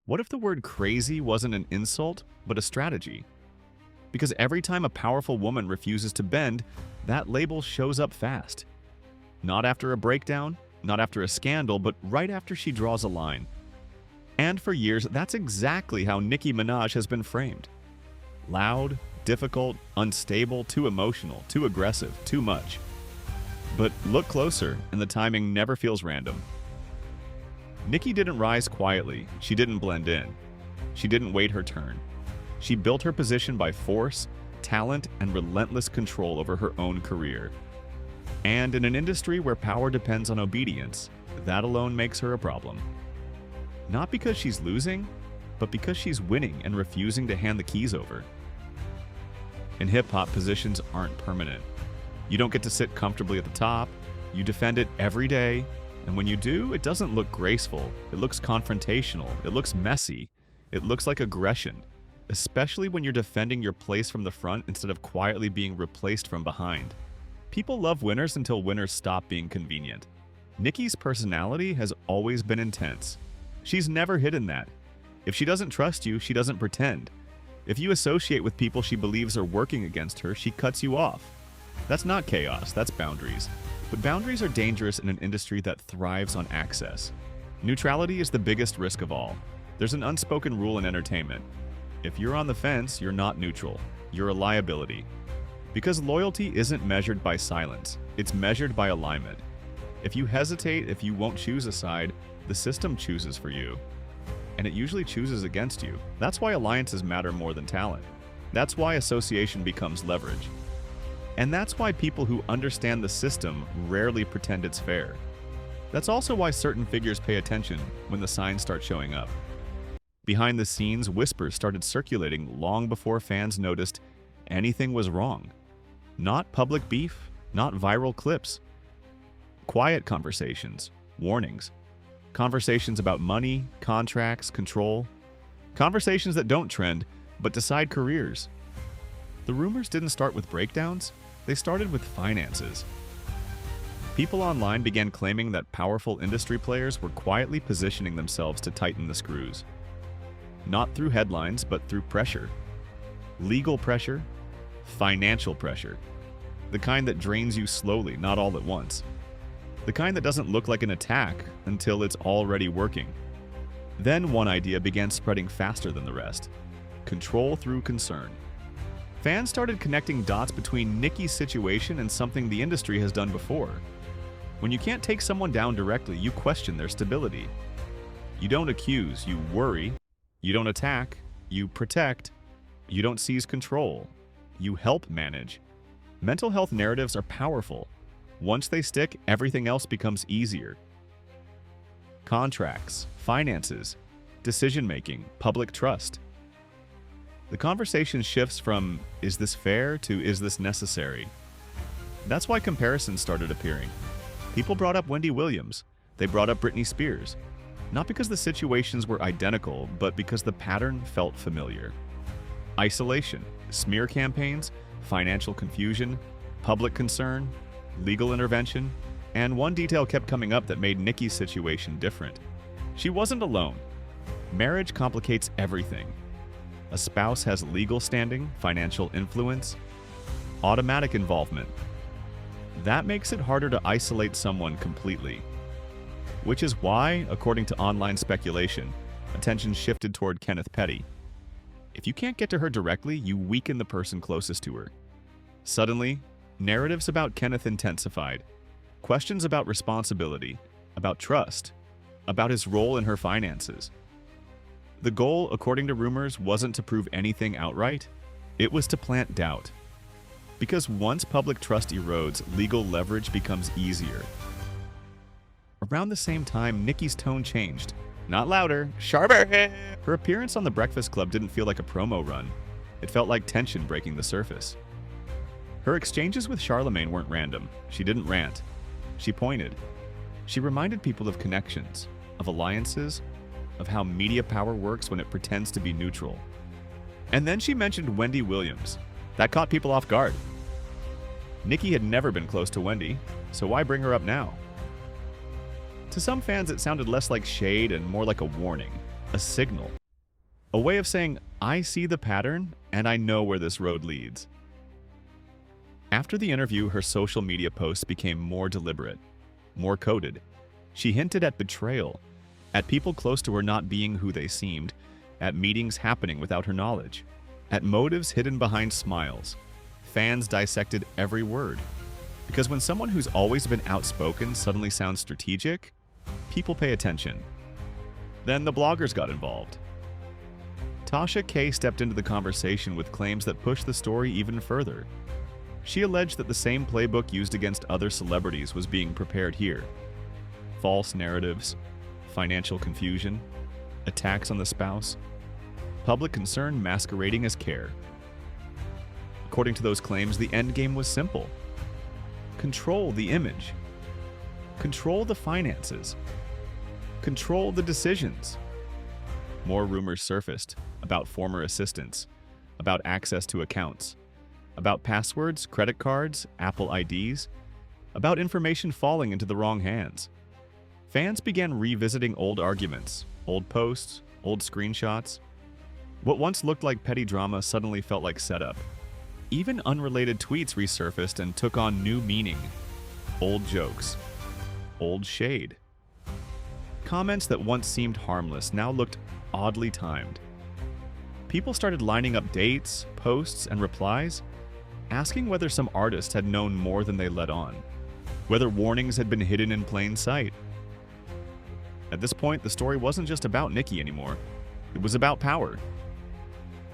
What if the word crazy wasn't an insult, but a strategy? Because every time a powerful woman refuses to bend, that label shows up fast. Not after a breakdown, not after a scandal, but right after she draws a line. And for years, that's exactly how Nicki Minaj has been framed. Loud, difficult, unstable, too emotional, too aggressive, too much. But look closer, and the timing never feels random. Nicki didn't rise quietly. She didn't blend in. She didn't wait her turn. She built her position by force, talent, and relentless control over her own career. And in an industry where power depends on obedience, that alone makes her a problem. Not because she's losing, but because she's winning and refusing to hand the keys over. In hip-hop, positions aren't permanent. You don't get to sit comfortably at the top. You defend it every day. And when you do, it doesn't look graceful. It looks confrontational. It looks messy. It looks like aggression, especially when you're defending your place from the front instead of quietly being replaced from behind. People love winners until winners stop being convenient. Nicki's personality has always been intense. She's never hidden that. If she doesn't trust you, she doesn't pretend. If you associate with people she believes are working against her, she cuts you off. That's not chaos, that's boundaries. But boundaries are dangerous in an industry that thrives on access. Neutrality is the biggest risk of all. There's an unspoken rule in entertainment. If you're on the fence, you're not neutral. You're a liability. Because loyalty isn't measured by silence, it's measured by alignment. If you hesitate, if you won't choose a side, the system chooses for you. And it usually chooses against you. That's why alliances matter more than talent. That's why association becomes leverage. And that's why people who understand the system rarely pretend it's fair. That's also why certain figures pay attention when the signs start showing up. Behind the scenes, whispers started circulating long before fans noticed anything was wrong. Not public beef, not viral clips. Quiet conversations, warnings. Conversations about money, contracts, control. Conversations that don't trend, but decide careers. The rumors didn't start with breakdowns. They started with finances. People online began claiming that powerful industry players were quietly positioning themselves to tighten the screws. Not through headlines, but through pressure. Legal pressure, financial pressure. The kind that drains you slowly, not all at once. The kind that doesn't look like an attack until it's already working. Then one idea began spreading faster than the rest. Control through concern. Fans started connecting dots between Nicki's situation and something the industry has done before. When you can't take someone down directly, you question their stability. You don't accuse, you worry. You don't attack, you protect. You don't seize control, you help manage. Mental health narratives are powerful. Once they stick, everything else becomes easier. Contracts, finances, decision-making, public trust. The conversation shifts from, is this fair, to is this necessary? That's why comparisons started appearing. People brought up Wendy Williams. They brought up Britney Spears. Not because the situations were identical, but because the pattern felt familiar. Isolation, smear campaigns, financial confusion, public concern, legal intervention, and one detail kept coming up that made Nicki's situation different. She wasn't alone. Marriage complicates everything. A spouse has legal standing, financial influence, automatic involvement. That makes it harder to isolate someone completely. Which is why, according to online speculation, attention shifted toward Kenneth Petty. If you can't get to her directly, you weaken the person closest to her. Suddenly, narratives about Kenneth intensified. Questions about responsibility, about trust, about his role in her finances. The goal, according to rumors, wasn't to prove anything outright. It was to plant doubt. Because once public trust erodes, legal leverage becomes easier. Around the same time, Nicki's tone changed. Not louder, sharper. Her appearance on The Breakfast Club didn't feel like a promo run. It felt like tension breaking the surface. Her exchanges with Charlemagne weren't random. She didn't rant. She pointed. She reminded people of connections, of alliances, of how media power works when it pretends to be neutral. And then she mentioned Wendy Williams. That caught people off guard. Nicki had never been close to Wendy, so why bring her up now? To some fans, it sounded less like shade and more like a warning. a signal. A way of saying, I see the pattern and I know where this road leads. After the interview, her social media posts became more deliberate, more coded. She hinted at betrayal, at people close to her not being who they seemed, at meetings happening without her knowledge, at motives hidden behind smiles. Fans dissected every word. Because when someone who's always been outspoken suddenly sounds strategic, people pay attention. Then the bloggers got involved. Tasha K stepped into the conversation with claims that pushed the story even further. She alleged that the same playbook used against other celebrities was being prepared here. False narratives, financial confusion, attacks on the spouse, public concern masquerading as care. According to those claims, the endgame was simple. Control the image. Control the finances. Control the decisions. More rumors surfaced about former assistants, about access to accounts, about passwords, credit cards, Apple IDs, about information falling into the wrong hands. Fans began revisiting old arguments, old posts, old screenshots. What once looked like petty drama suddenly felt like setup. Even unrelated tweets resurfaced and took on new meaning. Old jokes. Old shade. Comments that once seemed harmless now looked oddly timed. People started lining up dates, posts, and replies, asking whether some artist had known more than they let on, whether warnings had been hidden in plain sight. At this point, the story wasn't just about Nicki anymore. It was about power.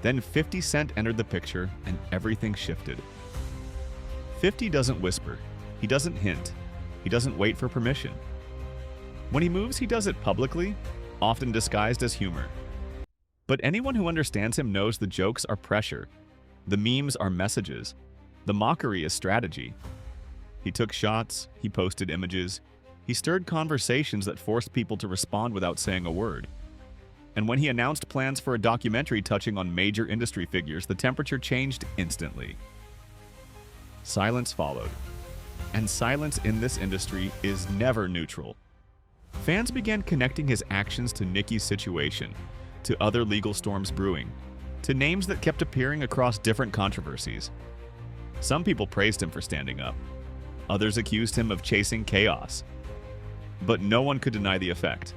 Then 50 Cent entered the picture and everything shifted. 50 doesn't whisper. He doesn't hint. He doesn't wait for permission. When he moves, he does it publicly, often disguised as humor. But anyone who understands him knows the jokes are pressure. The memes are messages. The mockery is strategy. He took shots, he posted images, he stirred conversations that forced people to respond without saying a word. And when he announced plans for a documentary touching on major industry figures, the temperature changed instantly. Silence followed. And silence in this industry is never neutral. Fans began connecting his actions to Nicki's situation, to other legal storms brewing, to names that kept appearing across different controversies. Some people praised him for standing up. Others accused him of chasing chaos. But no one could deny the effect.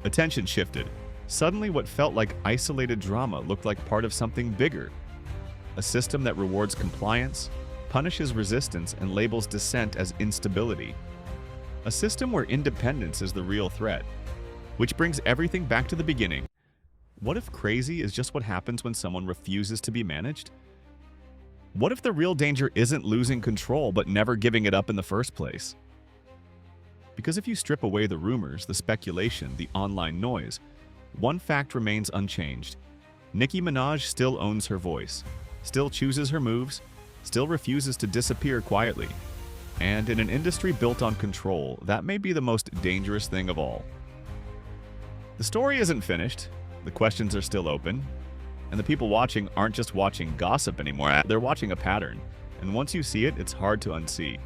Attention shifted. Suddenly, what felt like isolated drama looked like part of something bigger. A system that rewards compliance, punishes resistance, and labels dissent as instability. A system where independence is the real threat. Which brings everything back to the beginning. What if crazy is just what happens when someone refuses to be managed? What if the real danger isn't losing control but never giving it up in the first place? Because if you strip away the rumors, the speculation, the online noise, one fact remains unchanged. Nicki Minaj still owns her voice, still chooses her moves, still refuses to disappear quietly. And in an industry built on control, that may be the most dangerous thing of all. The story isn't finished, the questions are still open, and the people watching aren't just watching gossip anymore, they're watching a pattern. And once you see it, it's hard to unsee.